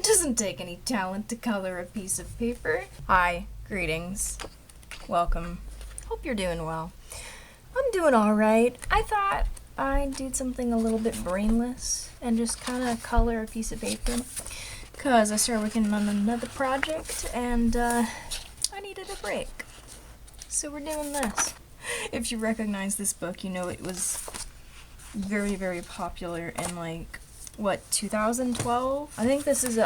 It doesn't take any talent to color a piece of paper. Hi, greetings. Welcome. Hope you're doing well. I'm doing alright. I thought I'd do something a little bit brainless and just kind of color a piece of paper. Because I started working on another project and I needed a break. So we're doing this. If you recognize this book, you know it was very, very popular in like, what, 2012? I think this is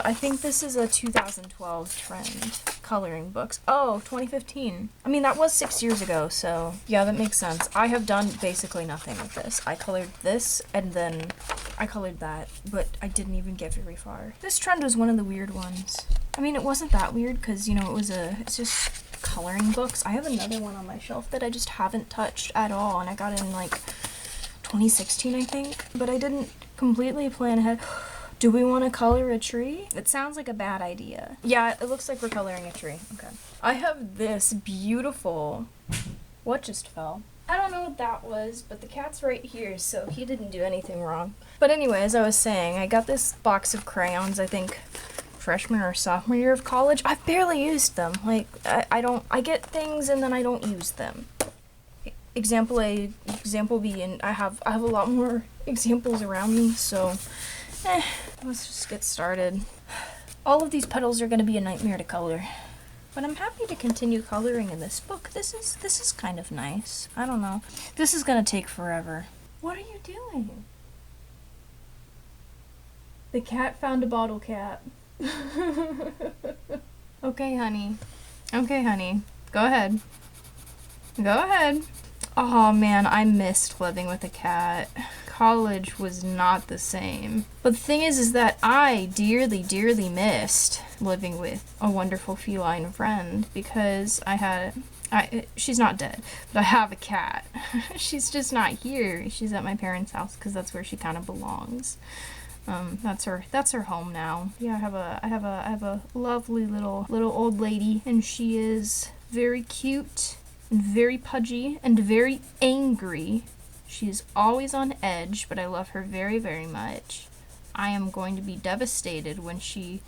a 2012 trend, coloring books. Oh, 2015. I mean, that was 6 years ago, so yeah, that makes sense. I have done basically nothing with this. I colored this, and then I colored that, but I didn't even get very far. This trend was one of the weird ones. I mean, it wasn't that weird, because, you know, it's just coloring books. I have another one on my shelf that I just haven't touched at all, and I got it in, like, 2016, I think, but I didn't completely plan ahead. Do we want to color a tree? It sounds like a bad idea. Yeah, it looks like we're coloring a tree. Okay. I have this beautiful... What just fell? I don't know what that was, but the cat's right here, so he didn't do anything wrong. But anyway, as I was saying, I got this box of crayons, I think freshman or sophomore year of college. I've barely used them. Like, I get things and then I don't use them. Example A, example B, and I have a lot more examples around me, so let's just get started. All of these petals are going to be a nightmare to color, but I'm happy to continue coloring in this book. This is kind of nice. I don't know. This is going to take forever. What are you doing? The cat found a bottle cap. Okay, honey. Okay, honey. Go ahead. Go ahead. Oh man, I missed living with a cat. College was not the same. But the thing is that I dearly, dearly missed living with a wonderful feline friend because she's not dead, but I have a cat. She's just not here. She's at my parents' house because that's where she kind of belongs. That's her home now. Yeah, I have a lovely little old lady, and she is very cute and very pudgy and very angry. She is always on edge, but I love her very, very much. I am going to be devastated when she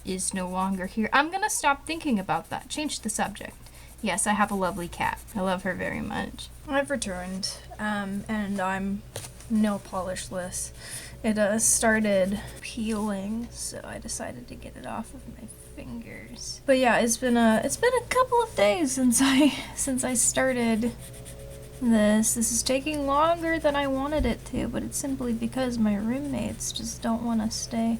is no longer here. I'm gonna stop thinking about that. Change the subject. Yes, I have a lovely cat. I love her very much. I've returned, and I'm nail polishless. It started peeling, so I decided to get it off of my fingers. But yeah, it's been a couple of days since I started this. This is taking longer than I wanted it to, but it's simply because my roommates just don't want to stay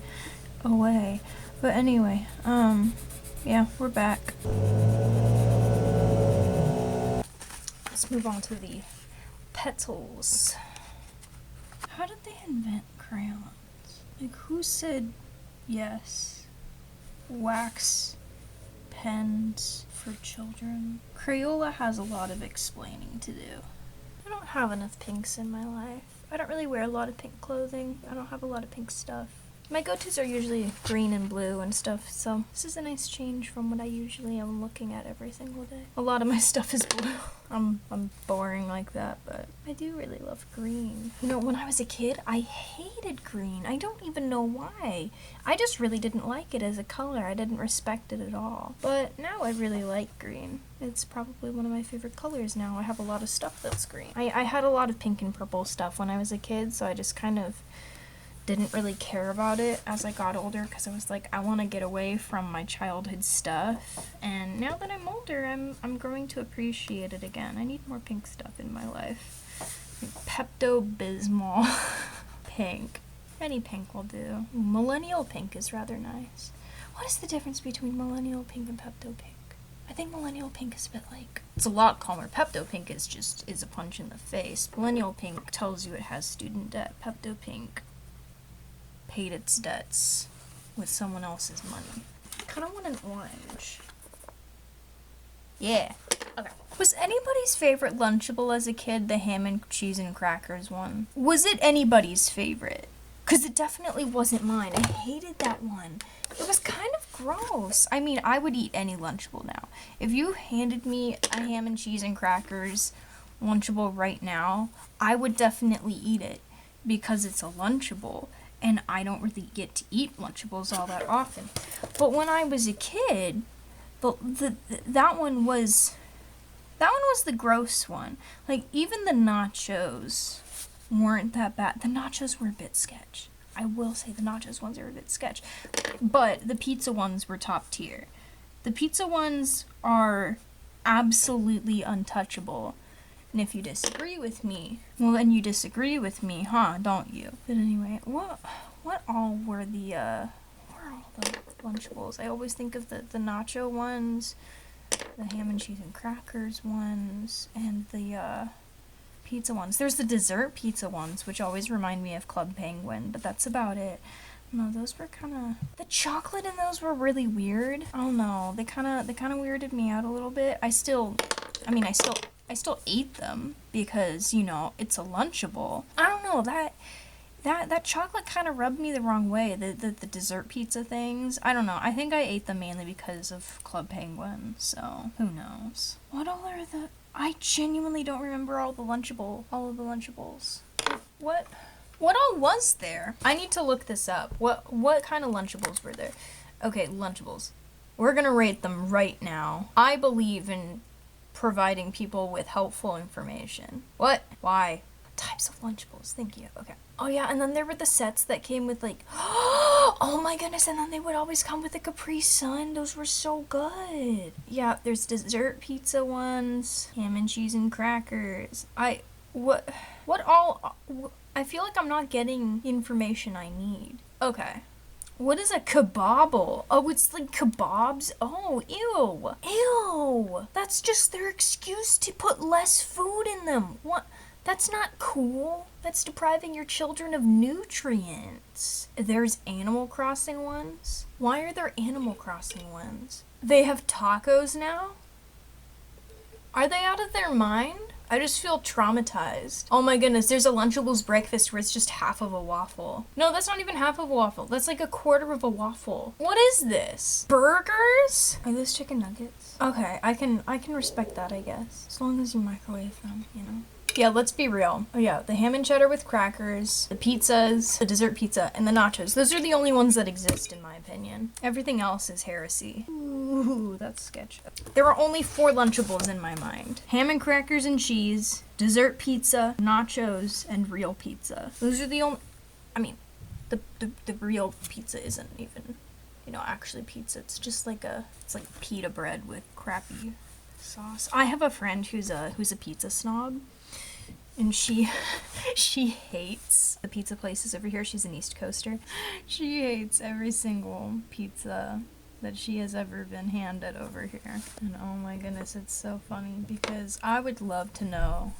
away. But anyway, yeah, we're back. Let's move on to the petals. How did they invent crayons? Like, who said yes? Wax pens for children. Crayola has a lot of explaining to do. I don't have enough pinks in my life. I don't really wear a lot of pink clothing. I don't have a lot of pink stuff. My go-tos are usually green and blue and stuff, so this is a nice change from what I usually am looking at every single day. A lot of my stuff is blue. I'm boring like that, but I do really love green. You know, when I was a kid, I hated green. I don't even know why. I just really didn't like it as a color. I didn't respect it at all. But now I really like green. It's probably one of my favorite colors now. I have a lot of stuff that's green. I had a lot of pink and purple stuff when I was a kid, so I just kind of didn't really care about it as I got older because I was like, I want to get away from my childhood stuff. And now that I'm older, I'm growing to appreciate it again. I need more pink stuff in my life. Like Pepto-Bismol pink. Any pink will do. Millennial pink is rather nice. What is the difference between Millennial pink and Pepto pink? I think Millennial pink is a bit like, it's a lot calmer. Pepto pink is a punch in the face. Millennial pink tells you it has student debt. Pepto pink paid its debts with someone else's money. I kind of want an orange. Yeah. Okay. Was anybody's favorite Lunchable as a kid the ham and cheese and crackers one? Was it anybody's favorite? Because it definitely wasn't mine. I hated that one. It was kind of gross. I mean, I would eat any Lunchable now. If you handed me a ham and cheese and crackers Lunchable right now, I would definitely eat it because it's a Lunchable. and I don't really get to eat Lunchables all that often. But when I was a kid, that one was the gross one. Like, even the nachos weren't that bad. The nachos were a bit sketch. I will say the nachos ones are a bit sketch. But the pizza ones were top tier. The pizza ones are absolutely untouchable. And if you disagree with me, well, then you disagree with me, huh? Don't you? But anyway, what all were the Lunchables? I always think of the nacho ones, the ham and cheese and crackers ones, and the pizza ones. There's the dessert pizza ones, which always remind me of Club Penguin, but that's about it. No, those were kind of... The chocolate in those were really weird. I don't know. They kind of weirded me out a little bit. I still ate them because, you know, it's a Lunchable. I don't know, that chocolate kind of rubbed me the wrong way. The dessert pizza things. I don't know. I think I ate them mainly because of Club Penguin, so who knows. What all are the... I genuinely don't remember all of the Lunchables. What all was there? I need to look this up. What kind of Lunchables were there? Okay, Lunchables. We're gonna rate them right now. I believe in providing people with helpful information. What? Why? Types of Lunchables. Thank you. Okay. Oh yeah, and then there were the sets that came with like, oh my goodness, and then they would always come with a Capri Sun. Those were so good. Yeah, there's dessert pizza ones, ham and cheese and crackers. I feel like I'm not getting the information I need. Okay. What is a kebabble? Oh, it's like kebabs? Oh, ew. Ew. That's just their excuse to put less food in them. What? That's not cool. That's depriving your children of nutrients. There's Animal Crossing ones. Why are there Animal Crossing ones? They have tacos now? Are they out of their mind? I just feel traumatized. Oh my goodness, there's a Lunchables breakfast where it's just half of a waffle. No, that's not even half of a waffle. That's like a quarter of a waffle. What is this? Burgers? Are those chicken nuggets? Okay, I can respect that, I guess. As long as you microwave them, you know. Yeah, let's be real. Oh yeah, the ham and cheddar with crackers, the pizzas, the dessert pizza, and the nachos. Those are the only ones that exist, in my opinion. Everything else is heresy. Ooh, that's sketch. There are only 4 Lunchables in my mind. Ham and crackers and cheese, dessert pizza, nachos, and real pizza. Those are the only... I mean, the real pizza isn't even, you know, actually pizza. It's just like it's like pita bread with crappy sauce. I have a friend who's a pizza snob. And she hates the pizza places over here. She's an East Coaster. She hates every single pizza that she has ever been handed over here. And oh my goodness, it's so funny because I would love to know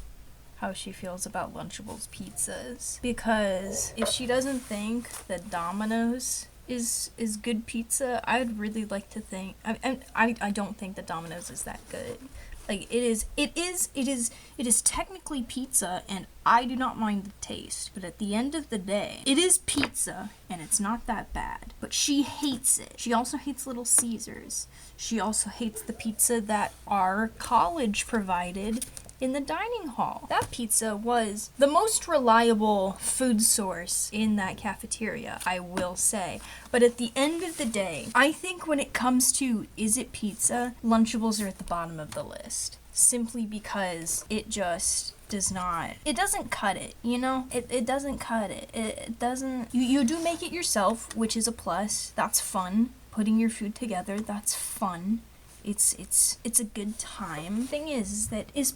how she feels about Lunchables pizzas. Because if she doesn't think that Domino's is good pizza, I'd really like to think... I don't think that Domino's is that good. Like, it is technically pizza, and I do not mind the taste. But at the end of the day, it is pizza, and it's not that bad. But she hates it. She also hates Little Caesars. She also hates the pizza that our college provided in the dining hall. That pizza was the most reliable food source in that cafeteria, I will say. But at the end of the day, I think when it comes to is it pizza, Lunchables are at the bottom of the list. Simply because it just it doesn't cut it, you know? It doesn't cut it. It doesn't, you do make it yourself, which is a plus. That's fun. Putting your food together, that's fun. It's a good time. Thing is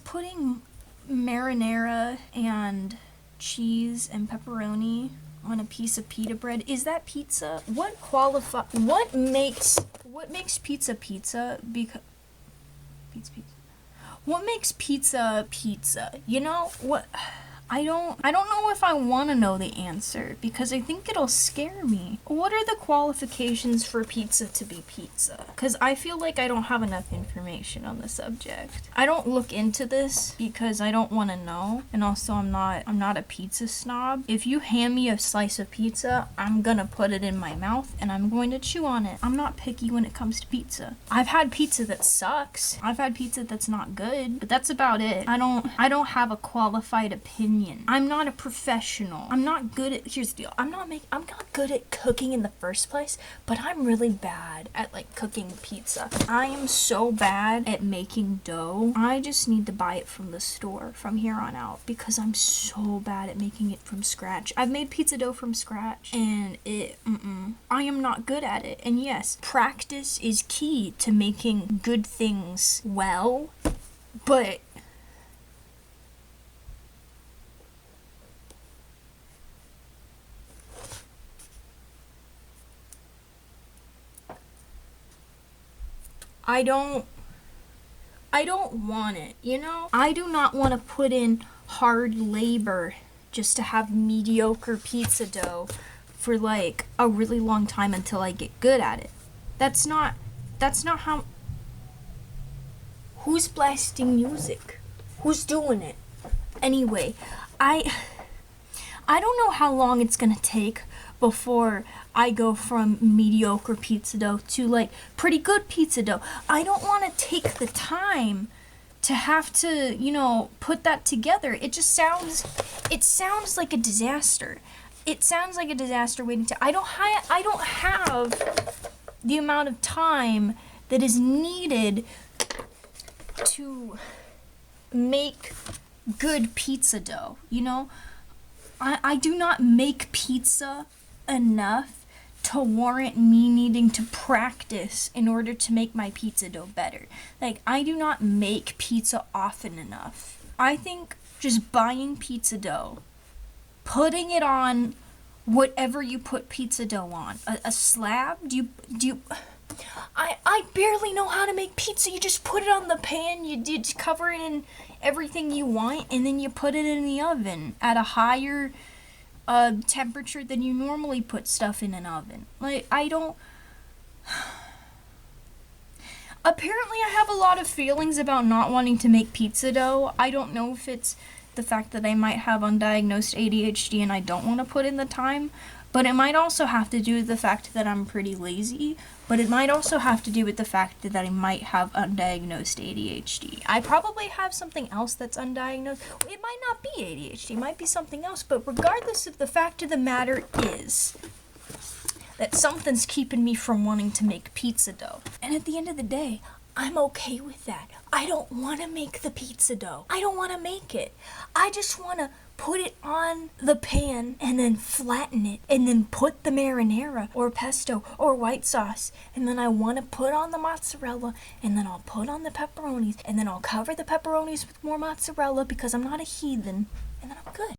putting marinara and cheese and pepperoni on a piece of pita bread, is that pizza? What makes pizza pizza? Because pizza. What makes pizza pizza? You know what? I don't know if I want to know the answer because I think it'll scare me. What are the qualifications for pizza to be pizza? Because I feel like I don't have enough information on the subject. I don't look into this because I don't want to know, and also I'm not a pizza snob. If you hand me a slice of pizza, I'm gonna put it in my mouth and I'm going to chew on it. I'm not picky when it comes to pizza. I've had pizza that sucks. I've had pizza that's not good, but that's about it. I don't have a qualified opinion opinion. I'm not a professional. I'm not good at, here's the deal, I'm not good at cooking in the first place, but I'm really bad at like cooking pizza. I am so bad at making dough. I just need to buy it from the store from here on out because I'm so bad at making it from scratch. I've made pizza dough from scratch and I am not good at it. And yes, practice is key to making good things well, but I don't want it, you know? I do not want to put in hard labor just to have mediocre pizza dough for like a really long time until I get good at it. That's not how. Who's blasting music? Who's doing it? Anyway, I don't know how long it's gonna take before I go from mediocre pizza dough to like pretty good pizza dough. I don't want to take the time to have to, you know, put that together. It sounds like a disaster. It sounds like a disaster waiting to. I don't have the amount of time that is needed to make good pizza dough, you know? I do not make pizza enough to warrant me needing to practice in order to make my pizza dough better. Like, I do not make pizza often enough. I think just buying pizza dough, putting it on whatever you put pizza dough on, a slab, I barely know how to make pizza. You just put it on the pan, you cover it in everything you want, and then you put it in the oven at a higher temperature than you normally put stuff in an oven. Like, apparently I have a lot of feelings about not wanting to make pizza dough. I don't know if it's the fact that I might have undiagnosed ADHD and I don't want to put in the time, but it might also have to do with the fact that I'm pretty lazy, but it might also have to do with the fact that I might have undiagnosed ADHD. I probably have something else that's undiagnosed. It might not be ADHD, it might be something else, but regardless of the fact of the matter is that something's keeping me from wanting to make pizza dough. And at the end of the day, I'm okay with that. I don't want to make the pizza dough. I don't want to make it. I just want to put it on the pan and then flatten it and then put the marinara or pesto or white sauce, and then I want to put on the mozzarella, and then I'll put on the pepperonis, and then I'll cover the pepperonis with more mozzarella because I'm not a heathen, and then I'm good.